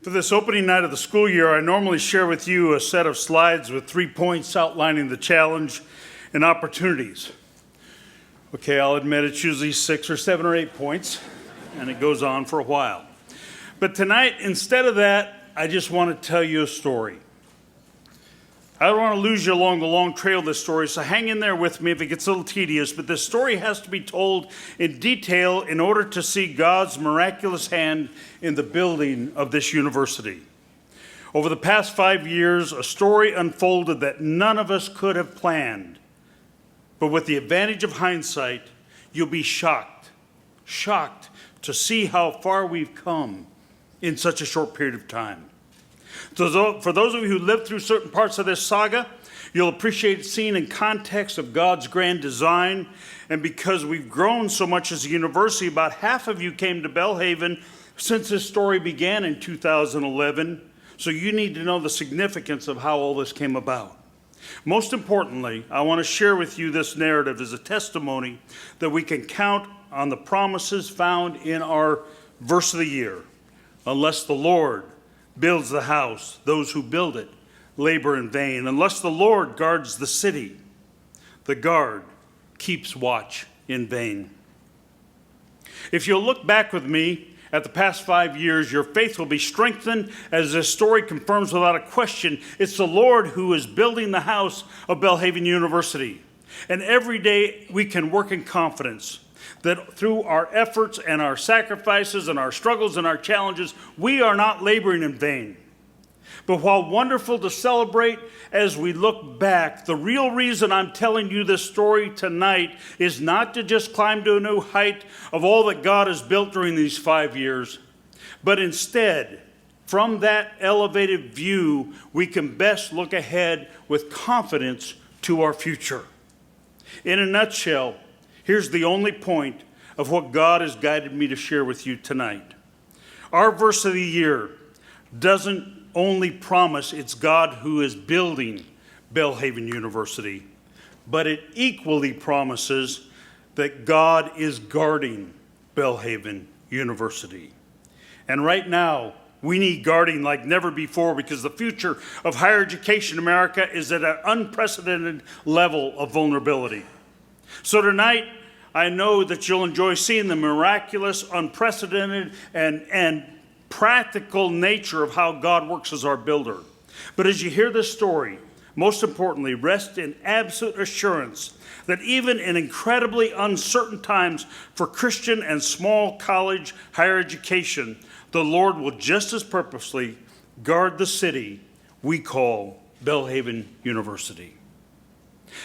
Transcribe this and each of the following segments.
For this opening night of the school year, I normally share with you a set of slides with 3 points outlining the challenge and opportunities. Okay, I'll admit it's usually 6 or 7 or 8 points, and it goes on for a while. But tonight, instead of that, I just want to tell you a story. I don't want to lose you along the long trail of this story, so hang in there with me if it gets a little tedious, but this story has to be told in detail in order to see God's miraculous hand in the building of this university. Over the past 5 years, a story unfolded that none of us could have planned. But with the advantage of hindsight, you'll be shocked to see how far we've come in such a short period of time. For those of you who lived through certain parts of this saga, you'll appreciate seeing in context of God's grand design. And because we've grown so much as a university, about half of you came to Belhaven since this story began in 2011. So you need to know the significance of how all this came about. Most importantly, I want to share with you this narrative as a testimony that we can count on the promises found in our verse of the year. Unless the Lord builds the house, those who build it labor in vain. Unless the Lord guards the city, the guard keeps watch in vain. If you'll look back with me at the past 5 years, your faith will be strengthened as this story confirms without a question. It's the Lord who is building the house of Belhaven University. And every day we can work in confidence that through our efforts and our sacrifices and our struggles and our challenges, we are not laboring in vain. But while wonderful to celebrate as we look back, the real reason I'm telling you this story tonight is not to just climb to a new height of all that God has built during these 5 years, but instead, from that elevated view, we can best look ahead with confidence to our future. In a nutshell, here's the only point of what God has guided me to share with you tonight. Our verse of the year doesn't only promise it's God who is building Belhaven University, but it equally promises that God is guarding Belhaven University. And right now, we need guarding like never before because the future of higher education in America is at an unprecedented level of vulnerability. So tonight, I know that you'll enjoy seeing the miraculous, unprecedented, and practical nature of how God works as our builder. But as you hear this story, most importantly, rest in absolute assurance that even in incredibly uncertain times for Christian and small college higher education, the Lord will just as purposely guard the city we call Belhaven University.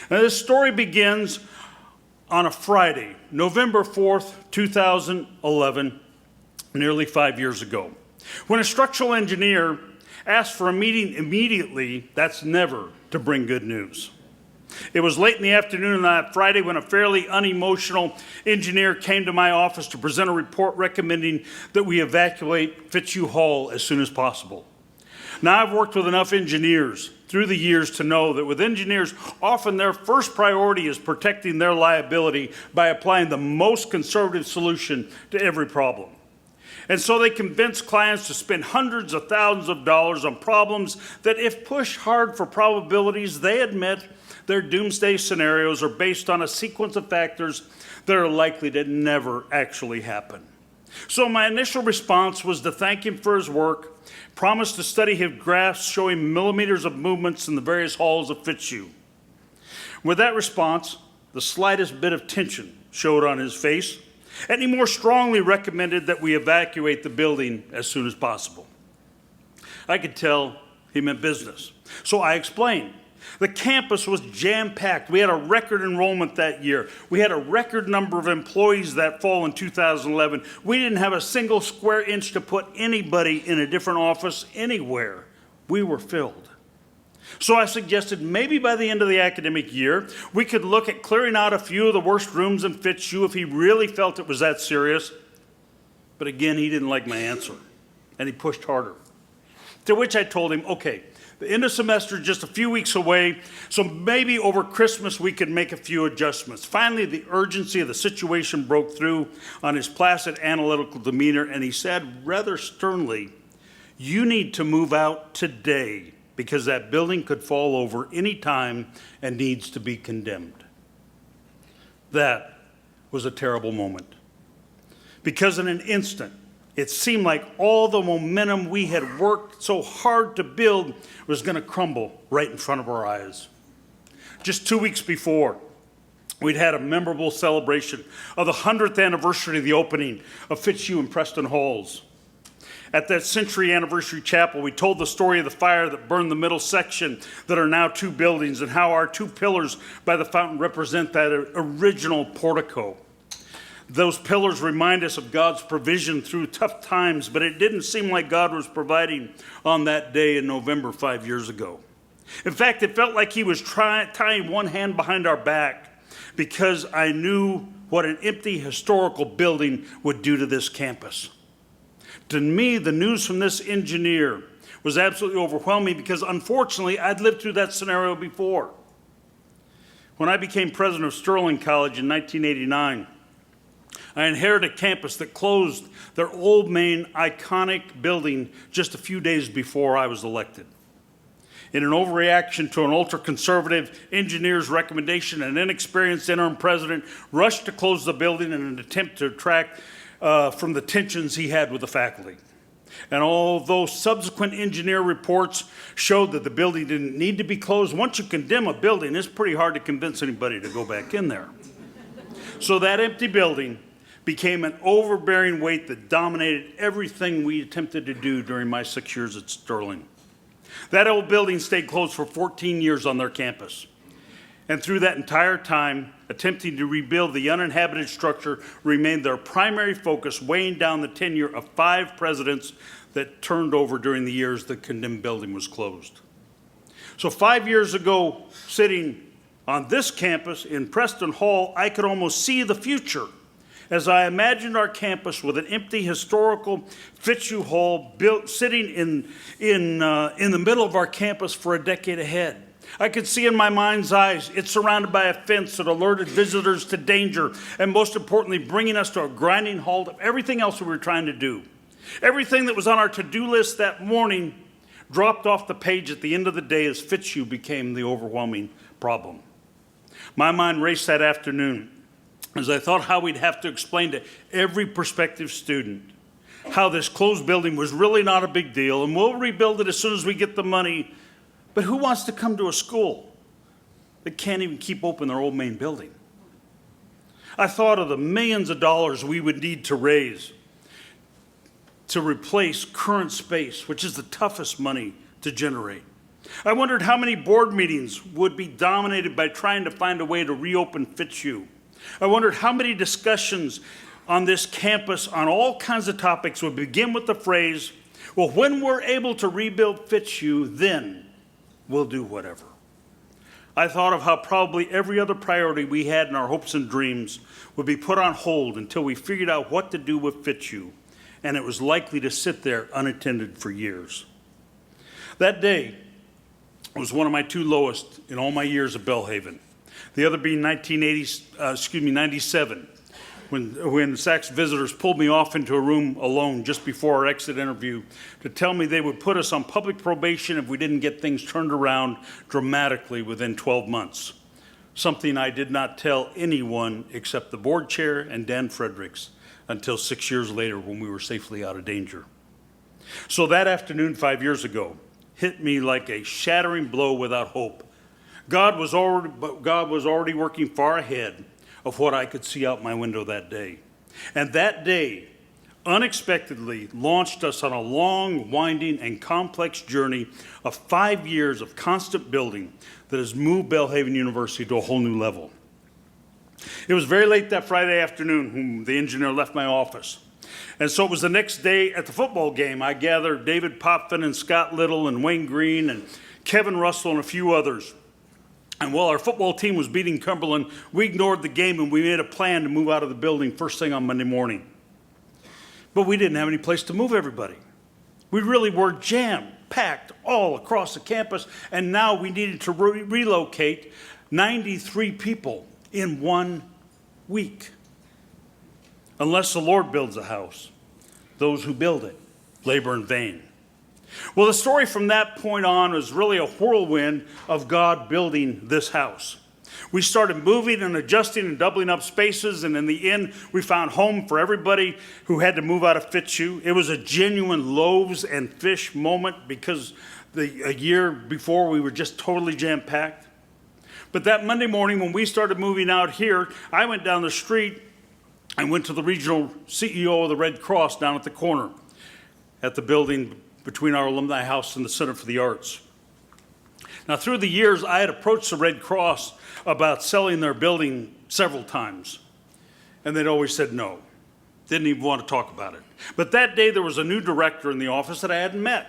Now, this story begins on a Friday, November 4th, 2011, nearly 5 years ago. When a structural engineer asked for a meeting immediately, that's never to bring good news. It was late in the afternoon on that Friday when a fairly unemotional engineer came to my office to present a report recommending that we evacuate Fitzhugh Hall as soon as possible. Now, I've worked with enough engineers through the years to know that with engineers, often their first priority is protecting their liability by applying the most conservative solution to every problem. And so they convince clients to spend hundreds of thousands of dollars on problems that, if pushed hard for probabilities, they admit their doomsday scenarios are based on a sequence of factors that are likely to never actually happen. So my initial response was to thank him for his work, promise to study his graphs showing millimeters of movements in the various halls of Fitzhugh. With that response, the slightest bit of tension showed on his face, and he more strongly recommended that we evacuate the building as soon as possible. I could tell he meant business, so I explained. The campus was jam-packed. We had a record enrollment that year. We had a record number of employees that fall in 2011. We didn't have a single square inch to put anybody in a different office anywhere. We were filled. So I suggested maybe by the end of the academic year, we could look at clearing out a few of the worst rooms in Fitzhugh if he really felt it was that serious. But again, he didn't like my answer, and he pushed harder. To which I told him, okay, the end of semester is just a few weeks away, so maybe over Christmas we could make a few adjustments. Finally, the urgency of the situation broke through on his placid analytical demeanor, and he said rather sternly, You need to move out today because that building could fall over any time and needs to be condemned. That was a terrible moment. Because in an instant, it seemed like all the momentum we had worked so hard to build was going to crumble right in front of our eyes. Just 2 weeks before, we'd had a memorable celebration of the 100th anniversary of the opening of Fitzhugh and Preston Halls. At that century anniversary chapel, we told the story of the fire that burned the middle section that are now 2 buildings and how our 2 pillars by the fountain represent that original portico. Those pillars remind us of God's provision through tough times, but it didn't seem like God was providing on that day in November 5 years ago. In fact, it felt like he was tying one hand behind our back because I knew what an empty historical building would do to this campus. To me, the news from this engineer was absolutely overwhelming because unfortunately, I'd lived through that scenario before. When I became president of Sterling College in 1989, I inherited a campus that closed their old main iconic building just a few days before I was elected. In an overreaction to an ultra-conservative engineer's recommendation, an inexperienced interim president rushed to close the building in an attempt to detract from the tensions he had with the faculty. And although subsequent engineer reports showed that the building didn't need to be closed, once you condemn a building, it's pretty hard to convince anybody to go back in there. So that empty building became an overbearing weight that dominated everything we attempted to do during my 6 years at Sterling. That old building stayed closed for 14 years on their campus. And through that entire time, attempting to rebuild the uninhabited structure remained their primary focus, weighing down the tenure of 5 presidents that turned over during the years the condemned building was closed. So 5 years ago, sitting on this campus in Preston Hall, I could almost see the future as I imagined our campus with an empty historical Fitzhugh Hall built, sitting in the middle of our campus for a decade ahead. I could see in my mind's eyes it surrounded by a fence that alerted visitors to danger, and most importantly, bringing us to a grinding halt of everything else we were trying to do. Everything that was on our to-do list that morning dropped off the page at the end of the day as Fitzhugh became the overwhelming problem. My mind raced that afternoon as I thought how we'd have to explain to every prospective student how this closed building was really not a big deal, and we'll rebuild it as soon as we get the money. But who wants to come to a school that can't even keep open their old main building? I thought of the millions of dollars we would need to raise to replace current space, which is the toughest money to generate. I wondered how many board meetings would be dominated by trying to find a way to reopen Fitzhugh. I wondered how many discussions on this campus on all kinds of topics would begin with the phrase, well, when we're able to rebuild Fitzhugh, then we'll do whatever. I thought of how probably every other priority we had in our hopes and dreams would be put on hold until we figured out what to do with Fitzhugh, and it was likely to sit there unattended for years. That day was one of my two lowest in all my years at Belhaven. The other being 97, when Sachs visitors pulled me off into a room alone just before our exit interview to tell me they would put us on public probation if we didn't get things turned around dramatically within 12 months. Something I did not tell anyone except the board chair and Dan Fredericks until 6 years later when we were safely out of danger. So that afternoon 5 years ago hit me like a shattering blow without hope. God was already working far ahead of what I could see out my window that day. And that day unexpectedly launched us on a long, winding, and complex journey of 5 years of constant building that has moved Belhaven University to a whole new level. It was very late that Friday afternoon when the engineer left my office. And so it was the next day at the football game. I gathered David Popfin and Scott Little and Wayne Green and Kevin Russell and a few others. And while our football team was beating Cumberland, we ignored the game and we made a plan to move out of the building first thing on Monday morning. But we didn't have any place to move everybody. We really were jam-packed all across the campus, and now we needed to relocate 93 people in 1 week. Unless the Lord builds a house, those who build it labor in vain. Well, the story from that point on was really a whirlwind of God building this house. We started moving and adjusting and doubling up spaces, and in the end, we found home for everybody who had to move out of Fitzhugh. It was a genuine loaves and fish moment because a year before we were just totally jam-packed. But that Monday morning when we started moving out here, I went down the street and went to the regional CEO of the Red Cross down at the corner at the building between our alumni house and the Center for the Arts. Now, through the years, I had approached the Red Cross about selling their building several times, and they'd always said no. Didn't even want to talk about it. But that day, there was a new director in the office that I hadn't met.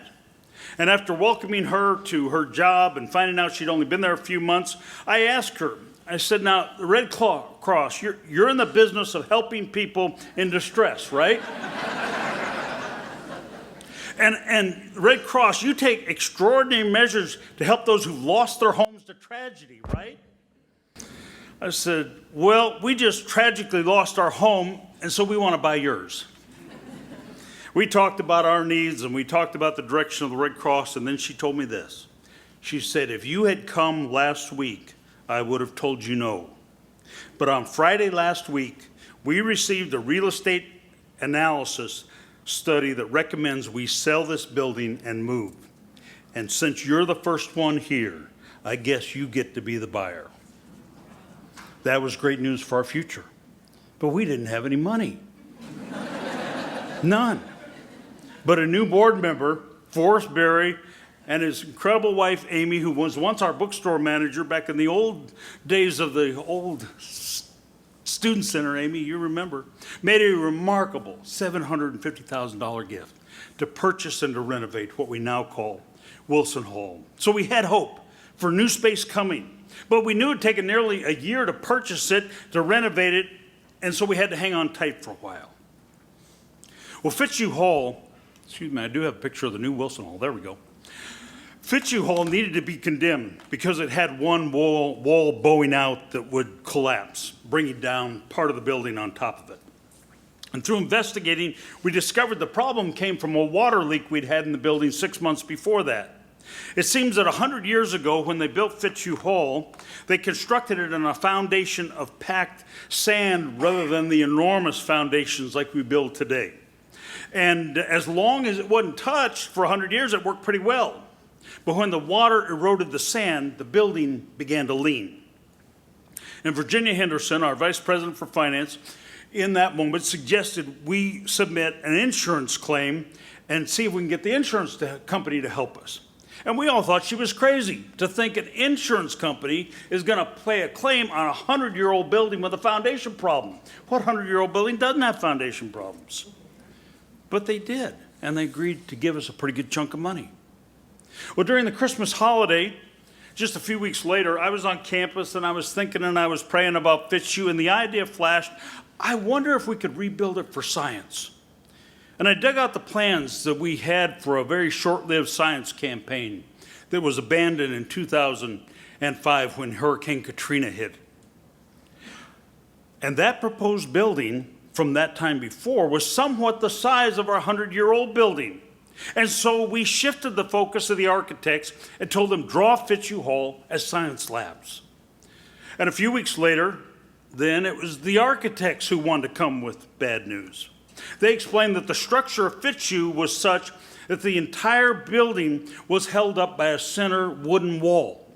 And after welcoming her to her job and finding out she'd only been there a few months, I asked her, I said, now, the Red Cross, you're in the business of helping people in distress, right? And Red Cross, you take extraordinary measures to help those who've lost their homes to tragedy, right? I said, well, we just tragically lost our home, and so we want to buy yours. We talked about our needs, and we talked about the direction of the Red Cross, and then she told me this. She said, if you had come last week, I would have told you no. But on Friday last week, we received a real estate analysis study that recommends we sell this building and move. And since you're the first one here, I guess you get to be the buyer. That was great news for our future. But we didn't have any money. None. But a new board member, Forrest Berry, and his incredible wife, Amy, who was once our bookstore manager back in the old days of the old Student Center, Amy, you remember, made a remarkable $750,000 gift to purchase and to renovate what we now call Wilson Hall. So we had hope for new space coming, but we knew it'd taken nearly a year to purchase it, to renovate it, and so we had to hang on tight for a while. Well, Fitzhugh Hall, excuse me, I do have a picture of the new Wilson Hall, there we go. Fitzhugh Hall needed to be condemned because it had one wall bowing out that would collapse, bringing down part of the building on top of it. And through investigating, we discovered the problem came from a water leak we'd had in the building 6 months before that. It seems that 100 years ago, when they built Fitzhugh Hall, they constructed it on a foundation of packed sand rather than the enormous foundations like we build today. And as long as it wasn't touched for 100 years, it worked pretty well. But when the water eroded the sand, the building began to lean. And Virginia Henderson, our vice president for finance, in that moment suggested we submit an insurance claim and see if we can get the insurance company to help us. And we all thought she was crazy to think an insurance company is going to pay a claim on a 100-year-old building with a foundation problem. What 100-year-old building doesn't have foundation problems? But they did, and they agreed to give us a pretty good chunk of money. Well, during the Christmas holiday, just a few weeks later, I was on campus and I was thinking and I was praying about Fitzhugh, and the idea flashed, I wonder if we could rebuild it for science. And I dug out the plans that we had for a very short-lived science campaign that was abandoned in 2005 when Hurricane Katrina hit. And that proposed building from that time before was somewhat the size of our 100-year-old building. And so we shifted the focus of the architects and told them, draw Fitzhugh Hall as science labs. And a few weeks later, then it was the architects who wanted to come with bad news. They explained that the structure of Fitzhugh was such that the entire building was held up by a center wooden wall.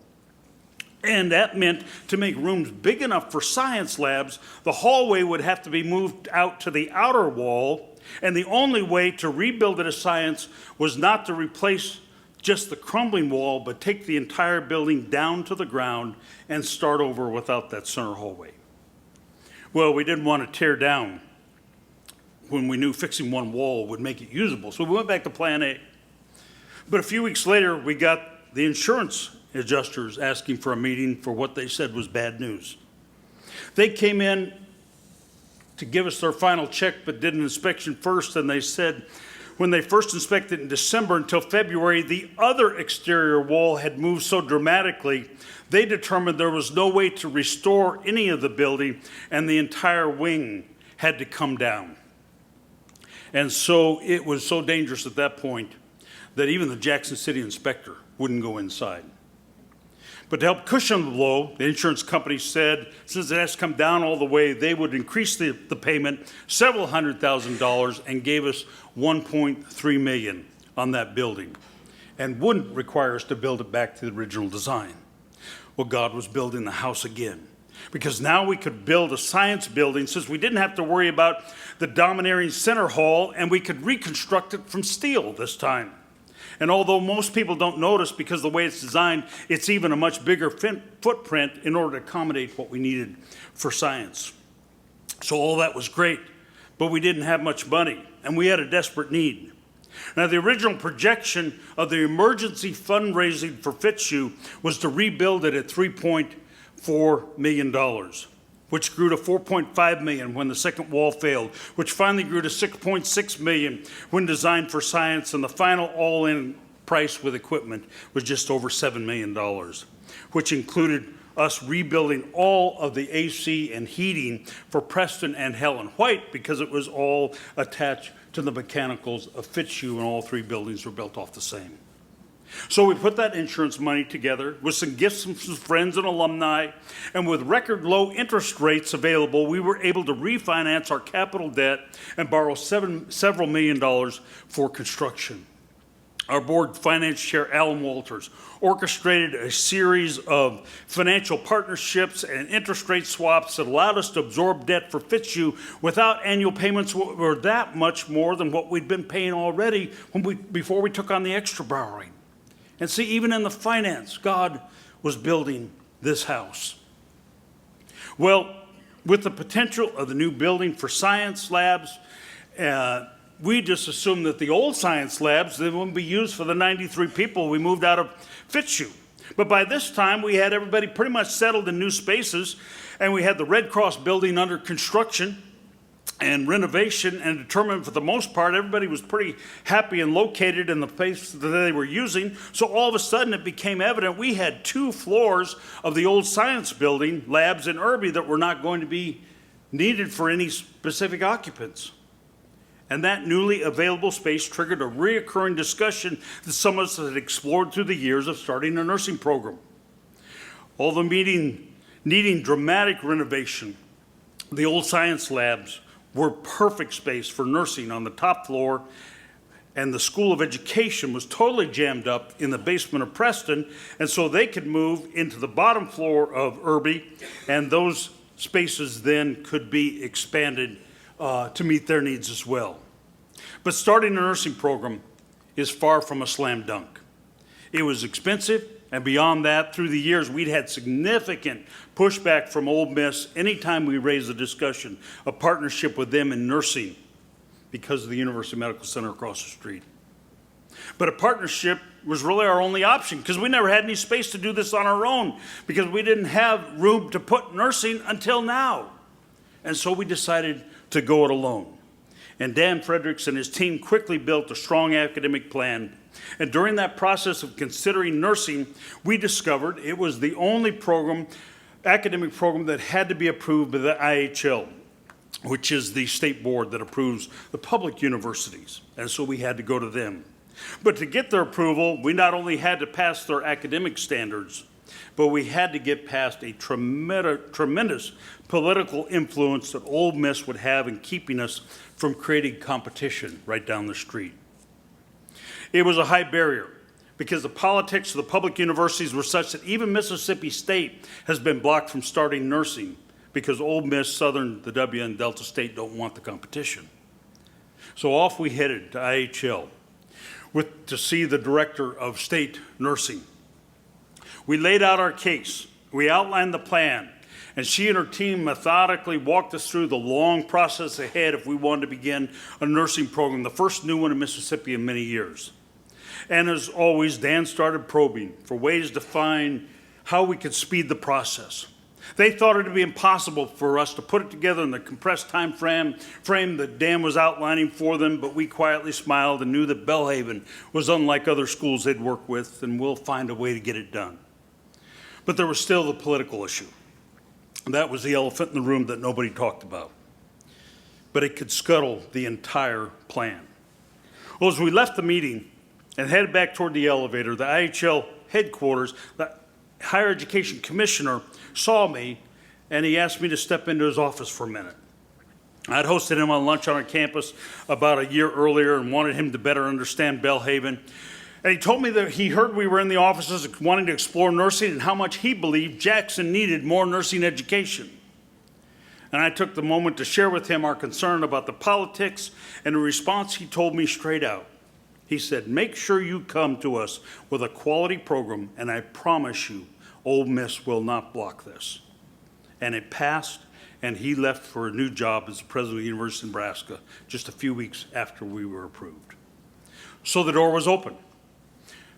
And that meant to make rooms big enough for science labs, the hallway would have to be moved out to the outer wall, and the only way to rebuild it as science was not to replace just the crumbling wall, but take the entire building down to the ground and start over without that center hallway. Well, we didn't want to tear down when we knew fixing one wall would make it usable, so we went back to plan A. But a few weeks later, we got the insurance adjusters asking for a meeting for what they said was bad news. They came in to give us their final check, but did an inspection first, and they said when they first inspected in December until February, the other exterior wall had moved so dramatically, they determined there was no way to restore any of the building, and the entire wing had to come down. And so it was so dangerous at that point that even the Jackson City inspector wouldn't go inside. But to help cushion the blow, the insurance company said, since it has to come down all the way, they would increase the payment several $100,000 and gave us $1.3 million on that building and wouldn't require us to build it back to the original design. Well, God was building the house again, because now we could build a science building since we didn't have to worry about the domineering center hall, and we could reconstruct it from steel this time. And although most people don't notice because of the way it's designed, it's even a much bigger footprint in order to accommodate what we needed for science. So all that was great, but we didn't have much money, and we had a desperate need. Now, the original projection of the emergency fundraising for Fitzhugh was to rebuild it at $3.4 million, which grew to $4.5 million when the second wall failed, which finally grew to $6.6 million when designed for science, and the final all-in price with equipment was just over $7 million, which included us rebuilding all of the AC and heating for Preston and Helen White, because it was all attached to the mechanicals of Fitzhugh, and all three buildings were built off the same. So we put that insurance money together with some gifts from some friends and alumni, and with record low interest rates available, we were able to refinance our capital debt and borrow several million dollars for construction. Our board finance chair, Alan Walters, orchestrated a series of financial partnerships and interest rate swaps that allowed us to absorb debt for Fitzhugh without annual payments were that much more than what we'd been paying already before we took on the extra borrowing. And see, even in the finance, God was building this house. Well, with the potential of the new building for science labs, we just assumed that the old science labs, they wouldn't be used for the 93 people we moved out of Fitzhugh. But by this time, we had everybody pretty much settled in new spaces, and we had the Red Cross building under construction and renovation, and determined for the most part, everybody was pretty happy and located in the place that they were using. So all of a sudden it became evident we had 2 floors of the old science building, labs in Irby, that were not going to be needed for any specific occupants. And that newly available space triggered a reoccurring discussion that some of us had explored through the years of starting a nursing program. Although needing dramatic renovation, the old science labs were perfect space for nursing on the top floor, and the School of Education was totally jammed up in the basement of Preston, and so they could move into the bottom floor of Irby, and those spaces then could be expanded to meet their needs as well. But starting a nursing program is far from a slam dunk. It was expensive, and beyond that, through the years, we'd had significant pushback from Ole Miss anytime we raised the discussion of partnership with them in nursing because of the University Medical Center across the street. But a partnership was really our only option, because we never had any space to do this on our own, because we didn't have room to put nursing until now. And so we decided to go it alone. And Dan Fredericks and his team quickly built a strong academic plan. And during that process of considering nursing, we discovered it was the only academic program that had to be approved by the IHL, which is the state board that approves the public universities. And so we had to go to them. But to get their approval, we not only had to pass their academic standards, but we had to get past a tremendous political influence that Ole Miss would have in keeping us from creating competition right down the street. It was a high barrier because the politics of the public universities were such that even Mississippi State has been blocked from starting nursing because Ole Miss, Southern, the W, and Delta State don't want the competition. So off we headed to IHL to see the director of state nursing. We laid out our case, we outlined the plan, and she and her team methodically walked us through the long process ahead if we wanted to begin a nursing program, the first new one in Mississippi in many years. And as always, Dan started probing for ways to find how we could speed the process. They thought it would be impossible for us to put it together in the compressed time frame that Dan was outlining for them, but we quietly smiled and knew that Belhaven was unlike other schools they'd worked with, and we'll find a way to get it done. But there was still the political issue. That was the elephant in the room that nobody talked about. But it could scuttle the entire plan. Well, as we left the meeting and headed back toward the elevator. The IHL headquarters, the higher education commissioner, saw me, and he asked me to step into his office for a minute. I'd hosted him on lunch on our campus about a year earlier and wanted him to better understand Belhaven. And he told me that he heard we were in the offices wanting to explore nursing and how much he believed Jackson needed more nursing education. And I took the moment to share with him our concern about the politics, and in response, he told me straight out. He said, "Make sure you come to us with a quality program, and I promise you, Ole Miss will not block this." And it passed, and he left for a new job as the president of the University of Nebraska just a few weeks after we were approved. So the door was open.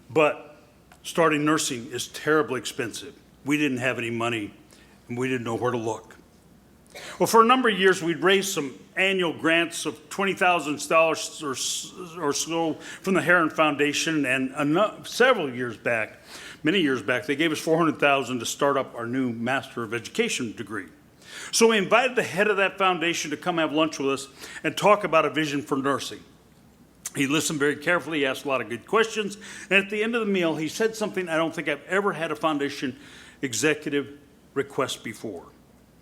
But starting nursing is terribly expensive. We didn't have any money, and we didn't know where to look. Well, for a number of years, we'd raised some annual grants of $20,000 or so from the Heron Foundation, and many years back, they gave us $400,000 to start up our new Master of Education degree. So we invited the head of that foundation to come have lunch with us and talk about a vision for nursing. He listened very carefully, he asked a lot of good questions, and at the end of the meal, he said something I don't think I've ever had a foundation executive request before.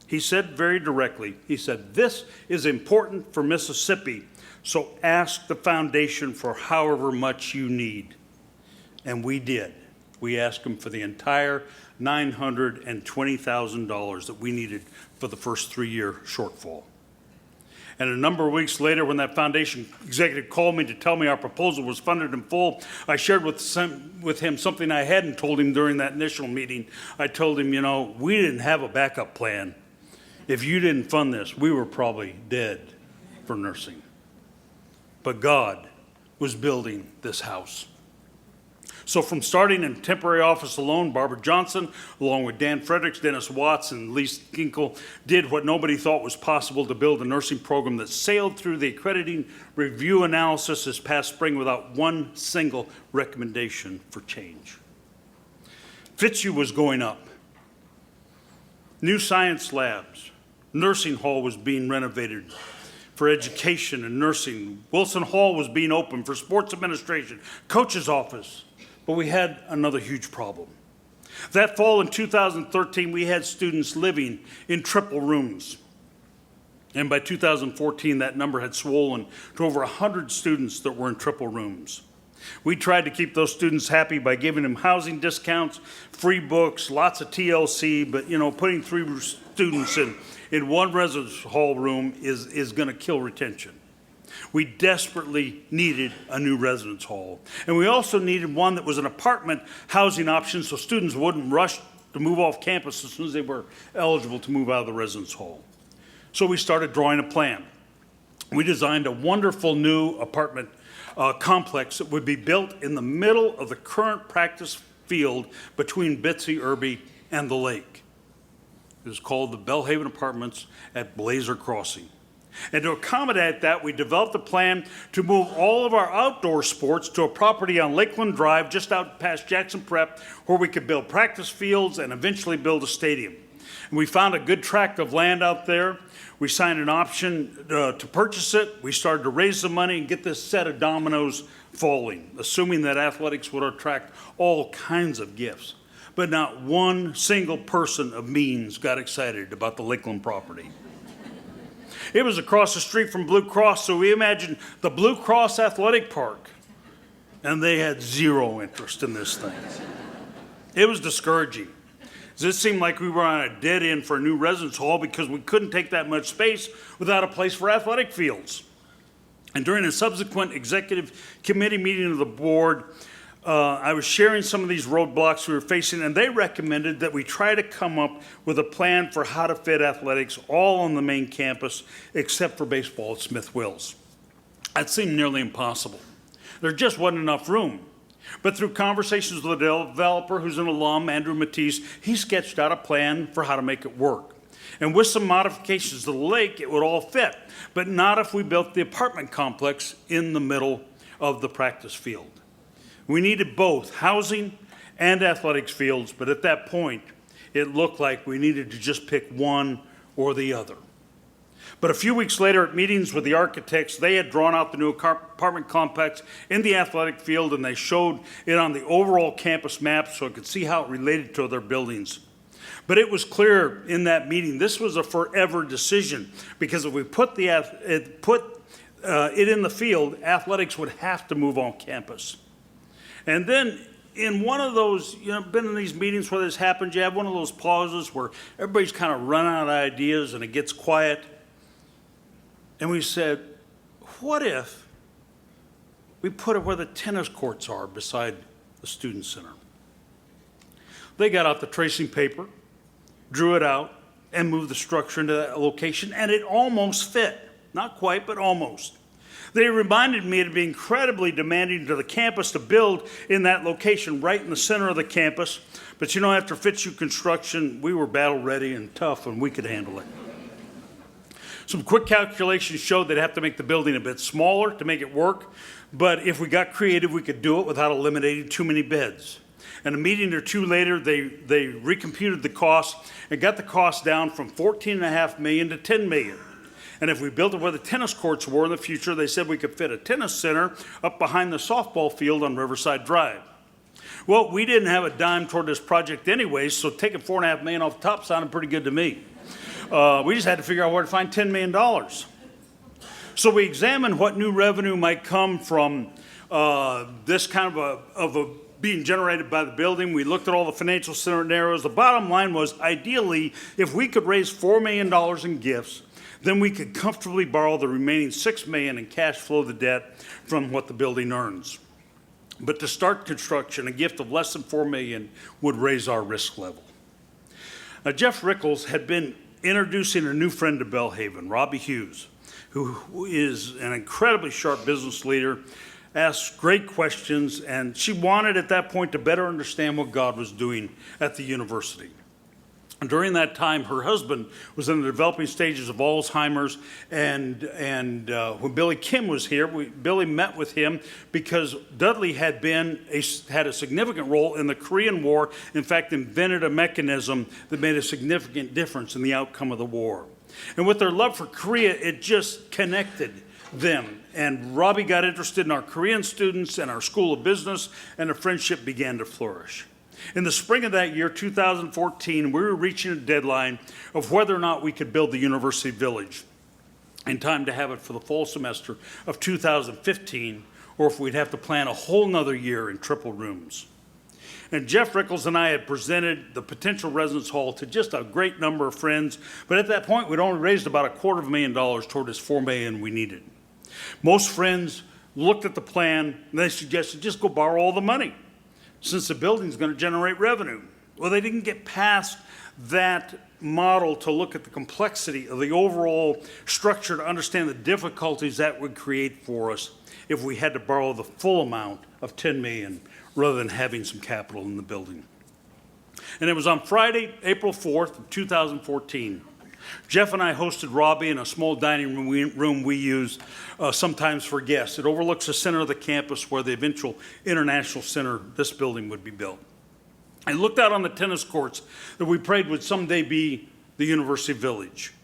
He said very directly, he said, "This is important for Mississippi, so ask the foundation for however much you need." And we did. We asked them for the entire $920,000 that we needed for the first 3-year shortfall. And a number of weeks later, when that foundation executive called me to tell me our proposal was funded in full, I shared with him something I hadn't told him during that initial meeting. I told him, we didn't have a backup plan. If you didn't fund this, we were probably dead for nursing. But God was building this house. So from starting in a temporary office alone, Barbara Johnson, along with Dan Fredericks, Dennis Watts, and Lee Ginkel, did what nobody thought was possible to build a nursing program that sailed through the accrediting review analysis this past spring without one single recommendation for change. Fitzhugh was going up. New science labs. Nursing hall was being renovated for education and nursing. Wilson Hall was being opened for sports administration, coach's office. But we had another huge problem. That fall in 2013, we had students living in triple rooms. And by 2014, that number had swollen to over 100 students that were in triple rooms. We tried to keep those students happy by giving them housing discounts, free books, lots of TLC, but putting 3 students in one residence hall room is going to kill retention. We desperately needed a new residence hall. And we also needed one that was an apartment housing option so students wouldn't rush to move off campus as soon as they were eligible to move out of the residence hall. So we started drawing a plan. We designed a wonderful new apartment complex that would be built in the middle of the current practice field between Bitsy, Irby, and the lake. It was called the Belhaven Apartments at Blazer Crossing. And to accommodate that, we developed a plan to move all of our outdoor sports to a property on Lakeland Drive just out past Jackson Prep where we could build practice fields and eventually build a stadium. And we found a good tract of land out there. We signed an option to purchase it. We started to raise the money and get this set of dominoes falling, assuming that athletics would attract all kinds of gifts. But not one single person of means got excited about the Lakeland property. It was across the street from Blue Cross, so we imagined the Blue Cross Athletic Park, and they had zero interest in this thing. It was discouraging. It seemed like we were on a dead end for a new residence hall because we couldn't take that much space without a place for athletic fields. And during a subsequent executive committee meeting of the board, I was sharing some of these roadblocks we were facing, and they recommended that we try to come up with a plan for how to fit athletics all on the main campus except for baseball at Smith Wills. That seemed nearly impossible. There just wasn't enough room. But through conversations with the developer, who's an alum, Andrew Matisse, he sketched out a plan for how to make it work. And with some modifications to the lake, it would all fit, but not if we built the apartment complex in the middle of the practice field. We needed both housing and athletics fields, but at that point, it looked like we needed to just pick one or the other. But a few weeks later, at meetings with the architects, they had drawn out the new apartment complex in the athletic field, and they showed it on the overall campus map so it could see how it related to other buildings. But it was clear in that meeting, this was a forever decision, because if we put it in the field, athletics would have to move on campus. And then in one of those, been in these meetings where this happens, you have one of those pauses where everybody's kind of run out of ideas and it gets quiet. And we said, what if we put it where the tennis courts are beside the student center? They got out the tracing paper, drew it out, and moved the structure into that location, and it almost fit. Not quite, but almost. They reminded me it'd be incredibly demanding to the campus to build in that location right in the center of the campus. But after Fitzhugh construction, we were battle ready and tough, and we could handle it. Some quick calculations showed they'd have to make the building a bit smaller to make it work, but if we got creative, we could do it without eliminating too many beds. And a meeting or two later, they recomputed the cost and got the cost down from $14.5 million to $10 million. And if we built it where the tennis courts were in the future, they said we could fit a tennis center up behind the softball field on Riverside Drive. Well, we didn't have a dime toward this project anyway, so taking $4.5 million off the top sounded pretty good to me. We just had to figure out where to find $10 million. So we examined what new revenue might come from this kind of a being generated by the building. We looked at all the financial scenarios. The bottom line was, ideally, if we could raise $4 million in gifts, then we could comfortably borrow the remaining $6 million and cash flow the debt from what the building earns. But to start construction, a gift of less than $4 million would raise our risk level. Now, Jeff Rickles had been introducing a new friend to Belhaven, Robbie Hughes, who is an incredibly sharp business leader, asked great questions, and she wanted at that point to better understand what God was doing at the university. And during that time, her husband was in the developing stages of Alzheimer's, and when Billy Kim was here, Billy met with him because Dudley had a significant role in the Korean War. In fact, invented a mechanism that made a significant difference in the outcome of the war. And with their love for Korea, it just connected them. And Robbie got interested in our Korean students and our School of Business, and the friendship began to flourish. In the spring of that year, 2014, we were reaching a deadline of whether or not we could build the University Village in time to have it for the fall semester of 2015, or if we'd have to plan a whole nother year in triple rooms. And Jeff Rickles and I had presented the potential residence hall to just a great number of friends, but at that point, we'd only raised about $250,000 toward this $4 million we needed. Most friends looked at the plan, and they suggested just go borrow all the money, since the building's going to generate revenue. Well, they didn't get past that model to look at the complexity of the overall structure to understand the difficulties that would create for us if we had to borrow the full amount of $10 million rather than having some capital in the building. And it was on Friday, April 4th of 2014. Jeff and I hosted Robbie in a small dining room we use sometimes for guests. It overlooks the center of the campus where the eventual International Center, this building, would be built. I looked out on the tennis courts that we prayed would someday be the University Village.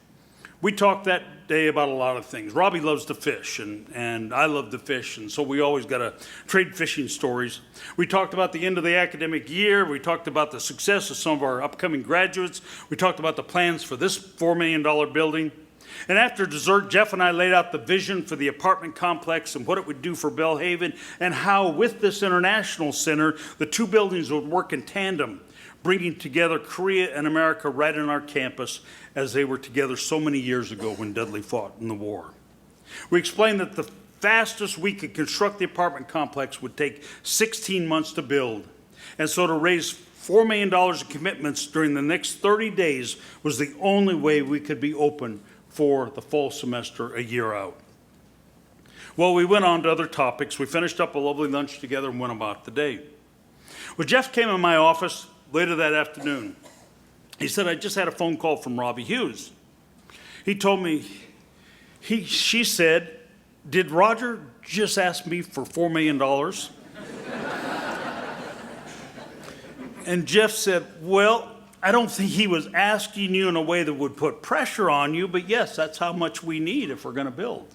We talked that day about a lot of things. Robbie loves to fish, and I love to fish, and so we always got to trade fishing stories. We talked about the end of the academic year. We talked about the success of some of our upcoming graduates. We talked about the plans for this $4 million building. And after dessert, Jeff and I laid out the vision for the apartment complex and what it would do for Belhaven, and how with this International Center, the two buildings would work in tandem, bringing together Korea and America right in our campus as they were together so many years ago when Dudley fought in the war. We explained that the fastest we could construct the apartment complex would take 16 months to build. And so to raise $4 million in commitments during the next 30 days was the only way we could be open for the fall semester a year out. Well, we went on to other topics. We finished up a lovely lunch together and went about the day. Well, Jeff came in my office later that afternoon. He said, I just had a phone call from Robbie Hughes. He told me, she said, did Roger just ask me for $4 million? And Jeff said, well, I don't think he was asking you in a way that would put pressure on you, but yes, that's how much we need if we're going to build.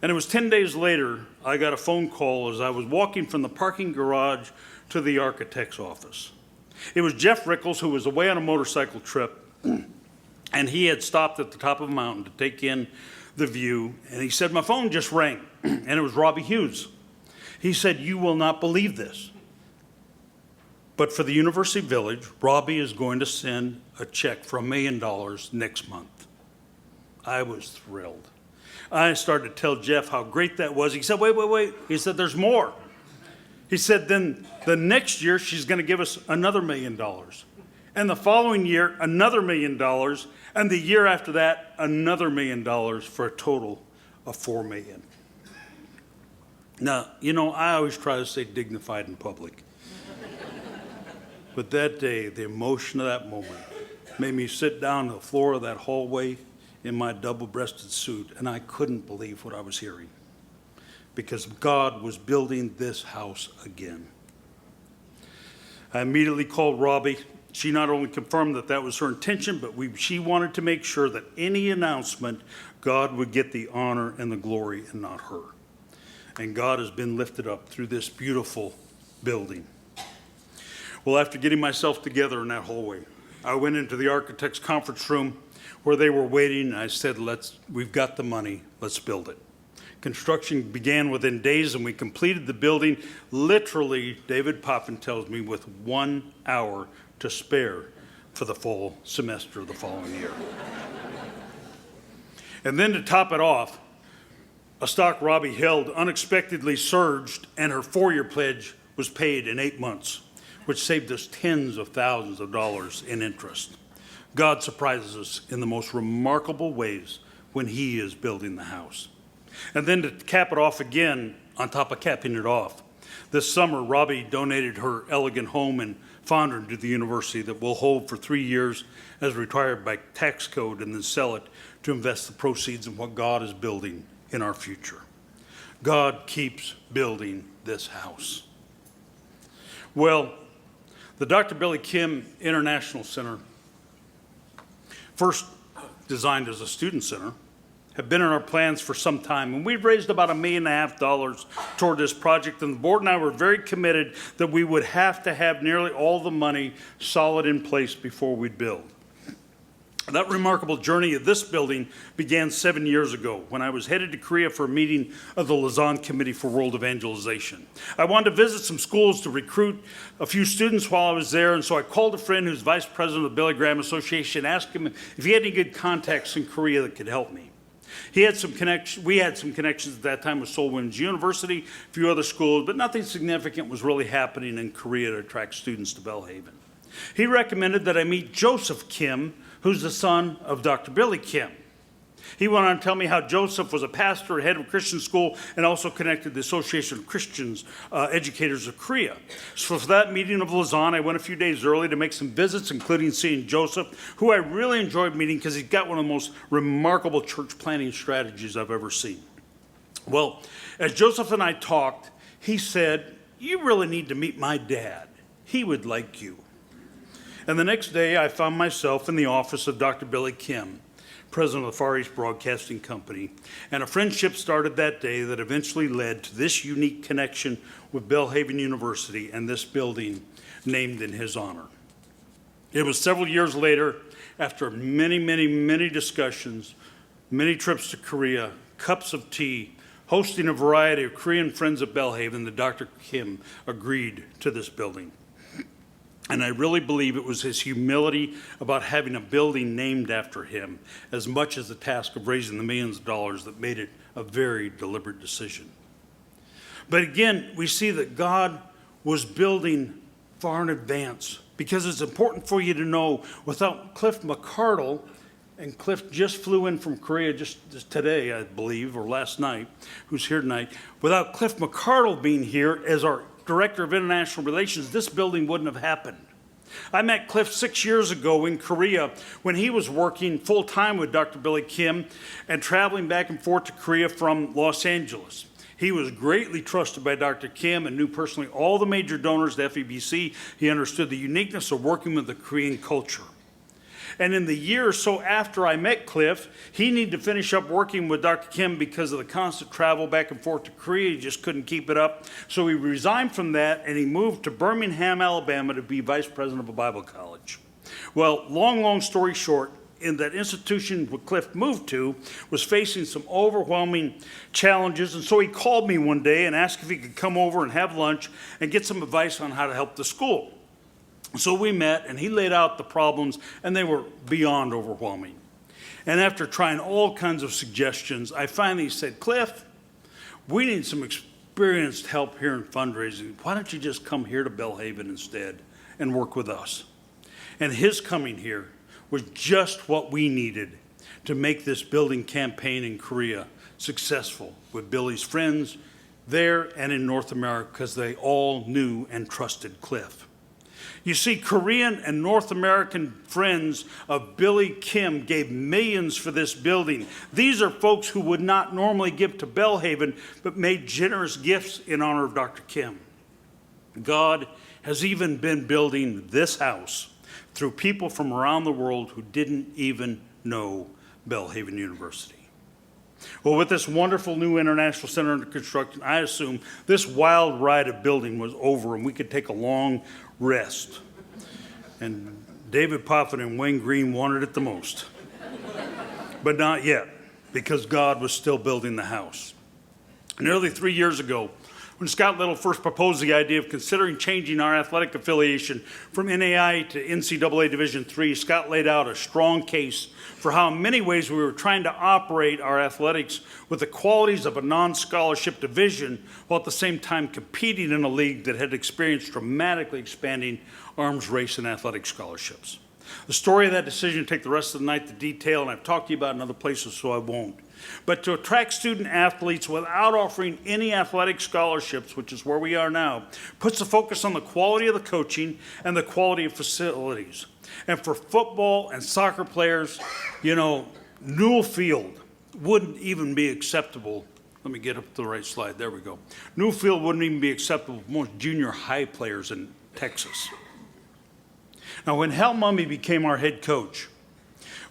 And it was 10 days later, I got a phone call as I was walking from the parking garage to the architect's office. It was Jeff Rickles, who was away on a motorcycle trip, and he had stopped at the top of a mountain to take in the view, and he said, my phone just rang, and it was Robbie Hughes. He said, you will not believe this, but for the University Village, Robbie is going to send a check for $1 million next month. I was thrilled. I started to tell Jeff how great that was. He said, wait. He said, there's more. He said, then the next year, she's going to give us another $1 million. And the following year, another $1 million. And the year after that, another $1 million for a total of $4 million. Now, I always try to stay dignified in public. But that day, the emotion of that moment made me sit down on the floor of that hallway in my double-breasted suit, and I couldn't believe what I was hearing, because God was building this house again. I immediately called Robbie. She not only confirmed that that was her intention, but she wanted to make sure that any announcement, God would get the honor and the glory and not her. And God has been lifted up through this beautiful building. Well, after getting myself together in that hallway, I went into the architect's conference room where they were waiting, and I said, we've got the money, let's build it. Construction began within days, and we completed the building, literally, David Poppin tells me, with 1 hour to spare for the fall semester of the following year. And then to top it off, a stock Robbie held unexpectedly surged, and her 4-year pledge was paid in 8 months, which saved us tens of thousands of dollars in interest. God surprises us in the most remarkable ways when he is building the house. And then to cap it off again, on top of capping it off, this summer, Robbie donated her elegant home in Fondren to the university that will hold for 3 years as required by tax code, and then sell it to invest the proceeds in what God is building in our future. God keeps building this house. Well, the Dr. Billy Kim International Center, first designed as a student center, have been in our plans for some time, and we've raised about $1.5 million toward this project, and the board and I were very committed that we would have to have nearly all the money solid in place before we'd build. That remarkable journey of this building began 7 years ago when I was headed to Korea for a meeting of the Lausanne Committee for World Evangelization. I wanted to visit some schools to recruit a few students while I was there, and so I called a friend who's vice president of the Billy Graham Association, asked him if he had any good contacts in Korea that could help me. We had some connections at that time with Seoul Women's University, a few other schools, but nothing significant was really happening in Korea to attract students to Belhaven. He recommended that I meet Joseph Kim, who's the son of Dr. Billy Kim. He went on to tell me how Joseph was a pastor, head of a Christian school, and also connected to the Association of Christians Educators of Korea. So for that meeting of Lausanne, I went a few days early to make some visits, including seeing Joseph, who I really enjoyed meeting because he's got one of the most remarkable church planting strategies I've ever seen. Well, as Joseph and I talked, he said, "You really need to meet my dad. He would like you." And the next day, I found myself in the office of Dr. Billy Kim, president of the Far East Broadcasting Company, and a friendship started that day that eventually led to this unique connection with Belhaven University and this building named in his honor. It was several years later, after many discussions, many trips to Korea, cups of tea, hosting a variety of Korean friends at Belhaven, that Dr. Kim agreed to this building. And I really believe it was his humility about having a building named after him, as much as the task of raising the millions of dollars, that made it a very deliberate decision. But again, we see that God was building far in advance, because it's important for you to know, without Cliff McCardle, and Cliff just flew in from Korea just today, I believe, or last night, who's here tonight, without Cliff McCardle being here as our Director of International Relations, this building wouldn't have happened. I met Cliff 6 years ago in Korea when he was working full-time with Dr. Billy Kim and traveling back and forth to Korea from Los Angeles. He was greatly trusted by Dr. Kim and knew personally all the major donors to FEBC. He understood the uniqueness of working with the Korean culture. And in the year or so after I met Cliff, he needed to finish up working with Dr. Kim because of the constant travel back and forth to Korea. He just couldn't keep it up. So he resigned from that and he moved to Birmingham, Alabama to be vice president of a Bible college. Well, long story short, in that institution where Cliff moved to was facing some overwhelming challenges. And so he called me one day and asked if he could come over and have lunch and get some advice on how to help the school. So we met, and he laid out the problems, and they were beyond overwhelming. And after trying all kinds of suggestions, I finally said, Cliff, we need some experienced help here in fundraising. Why don't you just come here to Belhaven instead and work with us? And his coming here was just what we needed to make this building campaign in Korea successful with Billy's friends there and in North America, because they all knew and trusted Cliff. You see, Korean and North American friends of Billy Kim gave millions for this building. These are folks who would not normally give to Belhaven, but made generous gifts in honor of Dr. Kim. God has even been building this house through people from around the world who didn't even know Belhaven University. Well, with this wonderful new International Center under construction, I assume this wild ride of building was over and we could take a long rest. And David Poffin and Wayne Green wanted it the most. But not yet, because God was still building the house. Nearly 3 years ago, when Scott Little first proposed the idea of considering changing our athletic affiliation from NAI to NCAA Division III, Scott laid out a strong case for how in many ways we were trying to operate our athletics with the qualities of a non-scholarship division, while at the same time competing in a league that had experienced dramatically expanding arms race and athletic scholarships. The story of that decision take the rest of the night to detail, and I've talked to you about in other places, so I won't. But to attract student athletes without offering any athletic scholarships, which is where we are now, puts the focus on the quality of the coaching and the quality of facilities. And for football and soccer players, Newell Field wouldn't even be acceptable. Let me get up to the right slide. There we go. Newell Field wouldn't even be acceptable for most junior high players in Texas. Now, when Hal Mummy became our head coach,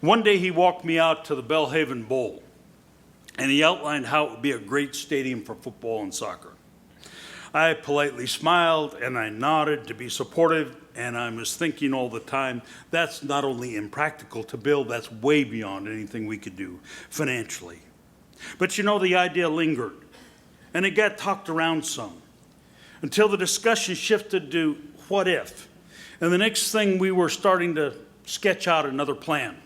one day he walked me out to the Belhaven Bowl, and he outlined how it would be a great stadium for football and soccer. I politely smiled and I nodded to be supportive, and I was thinking all the time, that's not only impractical to build, that's way beyond anything we could do financially. But the idea lingered, and it got talked around some, until the discussion shifted to what if? And the next thing, we were starting to sketch out another plan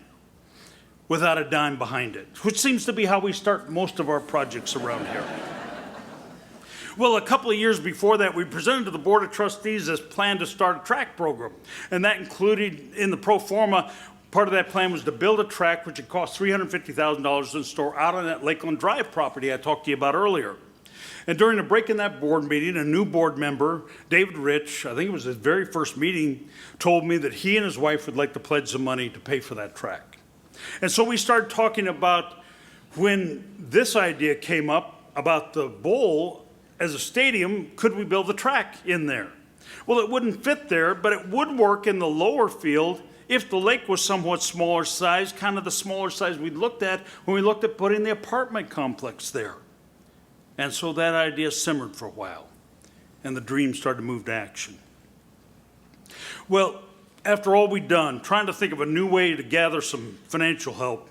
without a dime behind it, which seems to be how we start most of our projects around here. Well, a couple of years before that, we presented to the Board of Trustees this plan to start a track program. And that included, in the pro forma, part of that plan was to build a track which would cost $350,000 to store out on that Lakeland Drive property I talked to you about earlier. And during a break in that board meeting, a new board member, David Rich, I think it was his very first meeting, told me that he and his wife would like to pledge some money to pay for that track. And so we started talking about, when this idea came up about the bowl as a stadium, could we build a track in there? Well, it wouldn't fit there, but it would work in the lower field if the lake was somewhat smaller size, kind of the smaller size we looked at when we looked at putting the apartment complex there. And so that idea simmered for a while, and the dream started to move to action. Well, after all we'd done, trying to think of a new way to gather some financial help,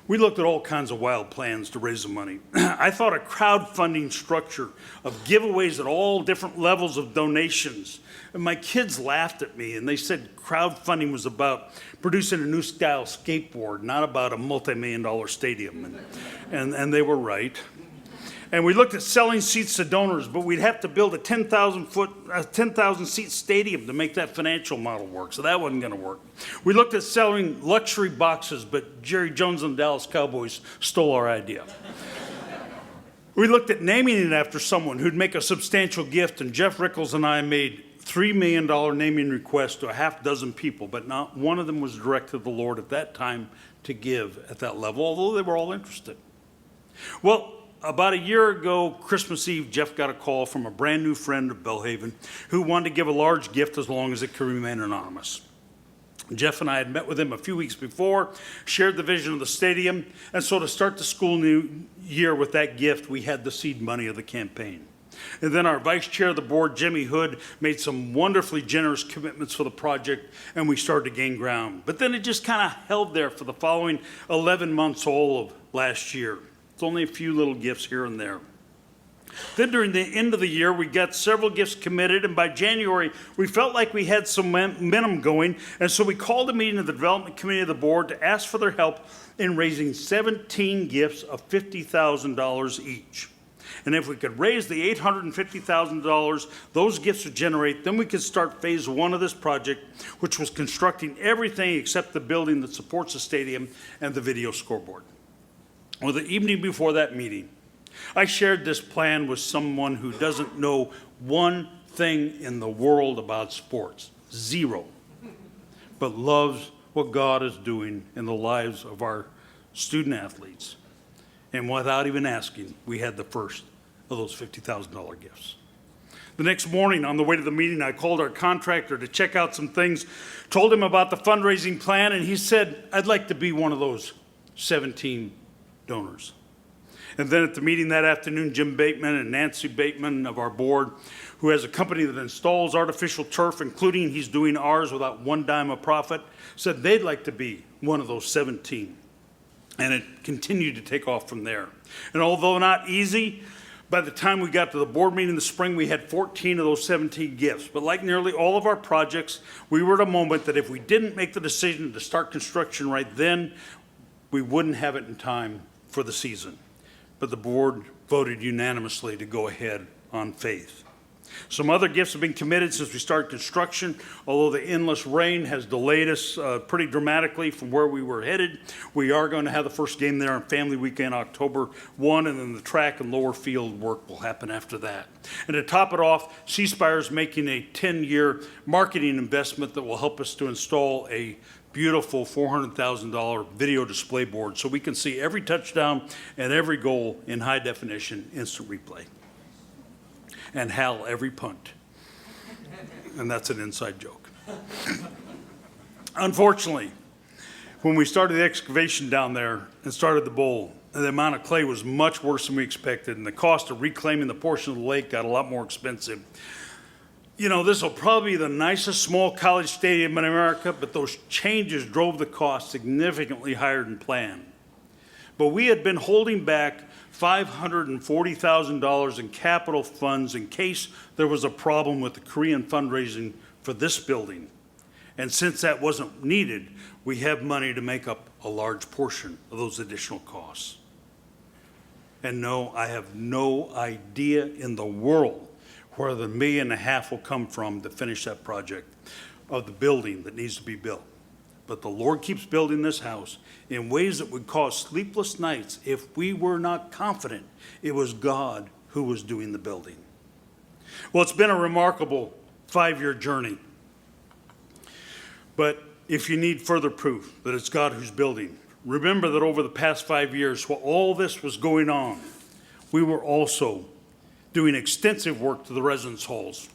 we looked at all kinds of wild plans to raise the money. I thought a crowdfunding structure of giveaways at all different levels of donations. And my kids laughed at me, and they said crowdfunding was about producing a new style skateboard, not about a multi-million-dollar stadium. And they were right. And we looked at selling seats to donors, but we'd have to build a 10,000 seat stadium to make that financial model work, so that wasn't going to work. We looked at selling luxury boxes, but Jerry Jones and the Dallas Cowboys stole our idea. We looked at naming it after someone who'd make a substantial gift, and Jeff Rickles and I made $3 million naming requests to a half dozen people, but not one of them was directed to the Lord at that time to give at that level, although they were all interested. Well, about a year ago, Christmas Eve, Jeff got a call from a brand new friend of Belhaven who wanted to give a large gift as long as it could remain anonymous. Jeff and I had met with him a few weeks before, shared the vision of the stadium, and so to start the school new year with that gift, we had the seed money of the campaign. And then our vice chair of the board, Jimmy Hood, made some wonderfully generous commitments for the project, and we started to gain ground. But then it just kind of held there for the following 11 months all of last year. It's only a few little gifts here and there. Then during the end of the year, we got several gifts committed, and by January, we felt like we had some momentum going, and so we called a meeting of the development committee of the board to ask for their help in raising 17 gifts of $50,000 each. And if we could raise the $850,000 those gifts would generate, then we could start phase one of this project, which was constructing everything except the building that supports the stadium and the video scoreboard. Well, the evening before that meeting, I shared this plan with someone who doesn't know one thing in the world about sports, zero, but loves what God is doing in the lives of our student athletes. And without even asking, we had the first of those $50,000 gifts. The next morning on the way to the meeting, I called our contractor to check out some things, told him about the fundraising plan, and he said, I'd like to be one of those 17 donors. And then at the meeting that afternoon, Jim Bateman and Nancy Bateman of our board, who has a company that installs artificial turf, including he's doing ours without one dime of profit, said they'd like to be one of those 17. And it continued to take off from there. And although not easy, by the time we got to the board meeting in the spring, we had 14 of those 17 gifts. But like nearly all of our projects, we were at a moment that if we didn't make the decision to start construction right then, we wouldn't have it in time for the season. But the board voted unanimously to go ahead on faith. Some other gifts have been committed since we started construction, although the endless rain has delayed us pretty dramatically from where we were headed. We are going to have the first game there on Family Weekend, October 1, and then the track and lower field work will happen after that. And to top it off, C Spire is making a 10-year marketing investment that will help us to install a beautiful $400,000 video display board so we can see every touchdown and every goal in high definition instant replay. And Hal every punt. And that's an inside joke. Unfortunately, when we started the excavation down there and started the bowl, the amount of clay was much worse than we expected, and the cost of reclaiming the portion of the lake got a lot more expensive. You know, this will probably be the nicest small college stadium in America, but those changes drove the cost significantly higher than planned. But we had been holding back $540,000 in capital funds in case there was a problem with the Korean fundraising for this building. And since that wasn't needed, we have money to make up a large portion of those additional costs. And no, I have no idea in the world where the $1.5 million will come from to finish that project of the building that needs to be built. But the Lord keeps building this house in ways that would cause sleepless nights if we were not confident it was God who was doing the building. Well, it's been a remarkable 5-year journey. But if you need further proof that it's God who's building, remember that over the past 5 years, while all this was going on, we were also doing extensive work to the residence halls.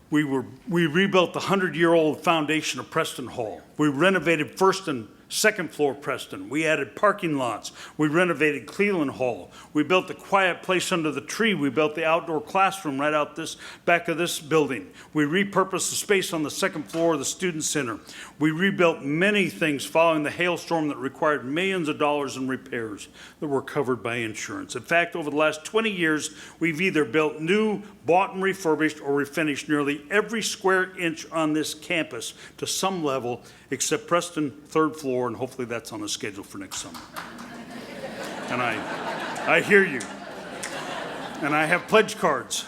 We rebuilt the 100-year-old foundation of Preston Hall. We renovated first and second floor Preston. We added parking lots. We renovated Cleveland Hall. We built the quiet place under the tree. We built the outdoor classroom right out this back of this building. We repurposed the space on the second floor of the student center. We rebuilt many things following the hailstorm that required millions of dollars in repairs that were covered by insurance. In fact, over the last 20 years, we've either built new, bought and refurbished, or refinished nearly every square inch on this campus to some level, except Preston third floor, and hopefully that's on the schedule for next summer. And I hear you. And I have pledge cards.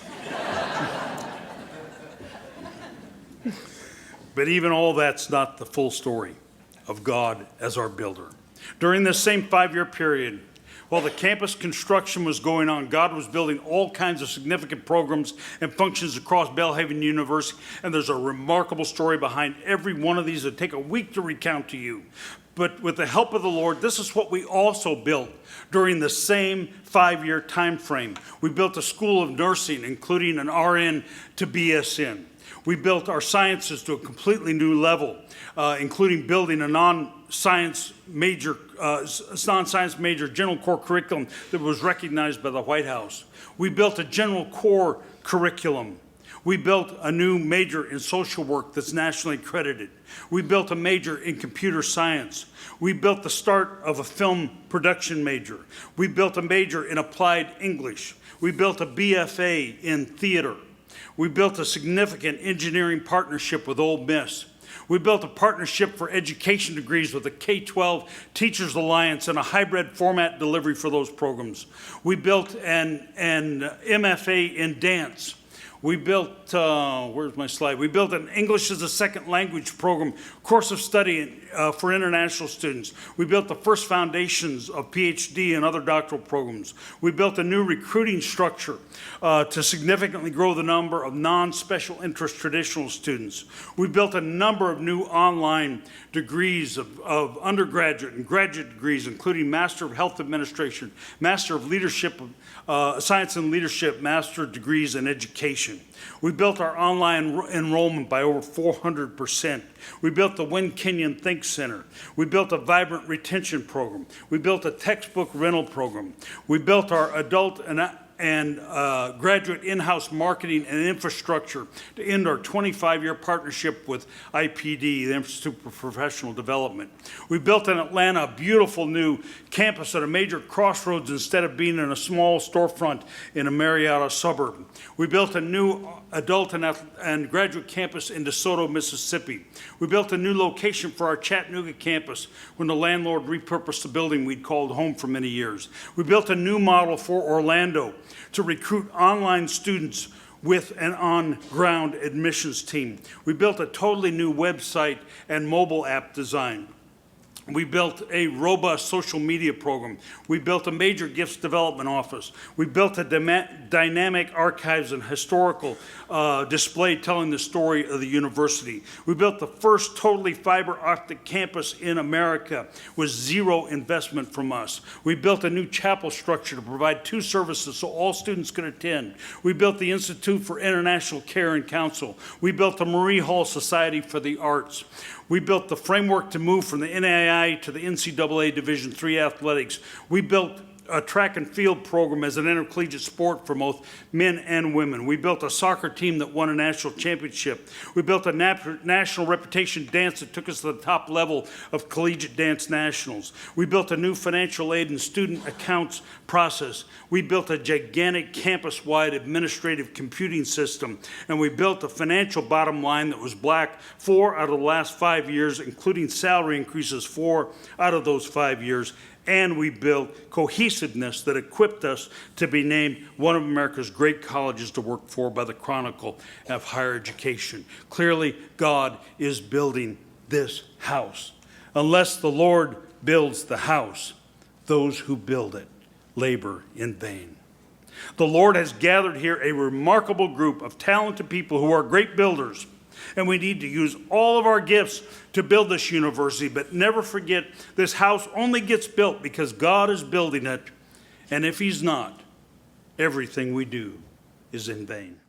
But even all that's not the full story of God as our builder. During this same 5-year period, While the campus construction was going on, God was building all kinds of significant programs and functions across Belhaven University, and there's a remarkable story behind every one of these that take a week to recount to you. But with the help of the Lord, this is what we also built during the same 5-year time frame. We built a school of nursing, including an RN to BSN. We built our sciences to a completely new level, including building a non-science major general core curriculum that was recognized by the White House. We built a general core curriculum. We built a new major in social work that's nationally accredited. We built a major in computer science. We built the start of a film production major. We built a major in applied English. We built a BFA in theater. We built a significant engineering partnership with Ole Miss. We built a partnership for education degrees with the K-12 Teachers Alliance and a hybrid format delivery for those programs. We built an MFA in dance. We built, where's my slide? We built an English as a second language program, course of study for international students. We built the first foundations of PhD and other doctoral programs. We built a new recruiting structure to significantly grow the number of non-special interest traditional students. We built a number of new online degrees of undergraduate and graduate degrees, including Master of Health Administration, Master of Leadership, Science and Leadership, Master degrees in Education. We built our online enrollment by over 400%. We built the Wynn Kenyon Think Center. We built a vibrant retention program. We built a textbook rental program. We built our adult and graduate in-house marketing and infrastructure to end our 25-year partnership with IPD, the Institute for Professional Development. We built in Atlanta a beautiful new campus at a major crossroads instead of being in a small storefront in a Marietta suburb. We built a new adult and graduate campus in DeSoto, Mississippi. We built a new location for our Chattanooga campus when the landlord repurposed the building we'd called home for many years. We built a new model for Orlando to recruit online students with an on-ground admissions team. We built a totally new website and mobile app design. We built a robust social media program. We built a major gifts development office. We built a dynamic archives and historical display telling the story of the university. We built the first totally fiber optic campus in America with zero investment from us. We built a new chapel structure to provide 2 services so all students could attend. We built the Institute for International Care and Counsel. We built the Marie Hall Society for the Arts. We built the framework to move from the NAIA to the NCAA Division III athletics. We built a track and field program as an intercollegiate sport for both men and women. We built a soccer team that won a national championship. We built a national reputation dance that took us to the top level of collegiate dance nationals. We built a new financial aid and student accounts process. We built a gigantic campus-wide administrative computing system, and we built a financial bottom line that was black 4 out of the last 5 years, including salary increases 4 out of those 5 years. And we built cohesiveness that equipped us to be named one of America's great colleges to work for by the Chronicle of Higher Education. Clearly, God is building this house. Unless the Lord builds the house, those who build it labor in vain. The Lord has gathered here a remarkable group of talented people who are great builders. And we need to use all of our gifts to build this university, but never forget this house only gets built because God is building it, and if He's not, everything we do is in vain.